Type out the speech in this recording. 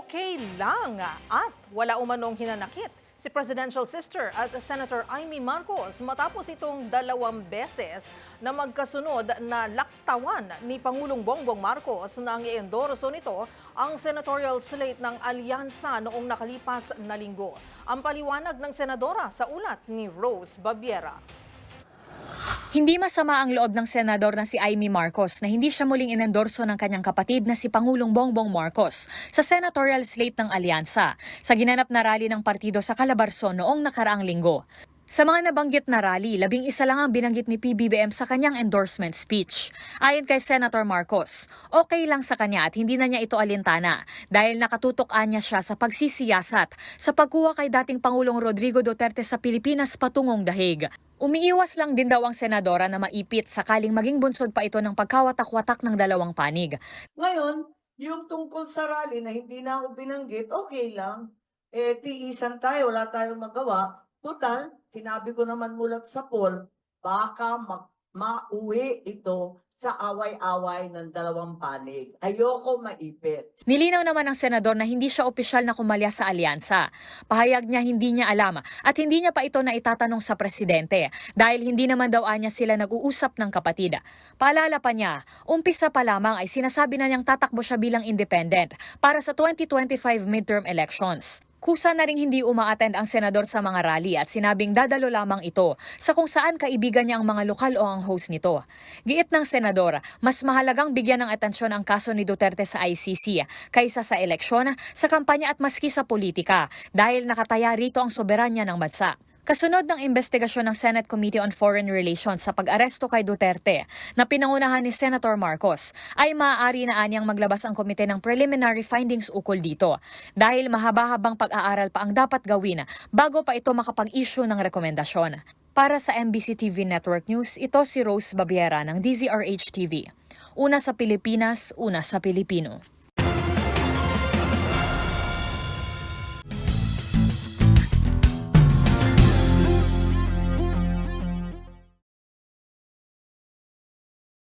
okay lang at wala umanong hinanakit si Presidential Sister at Senator Amy Marcos matapos itong 2 beses na magkasunod na laktawan ni Pangulong Bongbong Marcos nang i-endorso nito ang senatorial slate ng alyansa noong nakalipas na linggo. Ang paliwanag ng senadora sa ulat ni Rose Babiera. Hindi masama ang loob ng senador na si Amy Marcos na hindi siya muling inendorso ng kanyang kapatid na si Pangulong Bongbong Marcos sa senatorial slate ng alyansa sa ginanap na rally ng partido sa Calabarzon noong nakaraang linggo. Sa mga nabanggit na rally, 11 lang ang binanggit ni PBBM sa kanyang endorsement speech. Ayon kay Senator Marcos, okay lang sa kanya at hindi na niya ito alintana dahil nakatutok-an niya siya sa pagsisiyasat sa pagkuha kay dating Pangulong Rodrigo Duterte sa Pilipinas patungong dahig. Umiiwas lang din daw ang senadora na maipit sakaling maging bunsod pa ito ng pagkawatak-watak ng dalawang panig. Ngayon, yung tungkol sa rally na hindi na ako binanggit, okay lang. Tiisan tayo, wala tayong magawa. Total, sinabi ko naman mulat sa poll, baka mauwi ito sa away-away ng dalawang panig. Ayoko maipit. Nilinaw naman ng senador na hindi siya opisyal na kumalya sa alyansa. Pahayag niya hindi niya alam at hindi niya pa ito na itatanong sa presidente dahil hindi naman daw niya sila nag-uusap ng kapatid. Paalala pa niya, umpisa pa lamang ay sinasabi na niyang tatakbo siya bilang independent para sa 2025 midterm elections. Kusa na ring hindi uma-attend ang senador sa mga rally at sinabing dadalo lamang ito sa kung saan kaibigan niya ang mga lokal o ang host nito. Giit ng senador, mas mahalagang bigyan ng atensyon ang kaso ni Duterte sa ICC kaysa sa eleksyon, sa kampanya at maski sa politika dahil nakataya rito ang soberanya ng bansa. Kasunod ng investigasyon ng Senate Committee on Foreign Relations sa pag-aresto kay Duterte na pinangunahan ni Senator Marcos, ay maaari na anyang maglabas ang komite ng preliminary findings ukol dito dahil mahaba-habang pag-aaral pa ang dapat gawin bago pa ito makapag-issue ng rekomendasyon. Para sa MBC TV Network News, ito si Rose Babiera ng DZRH TV. Una sa Pilipinas, una sa Pilipino.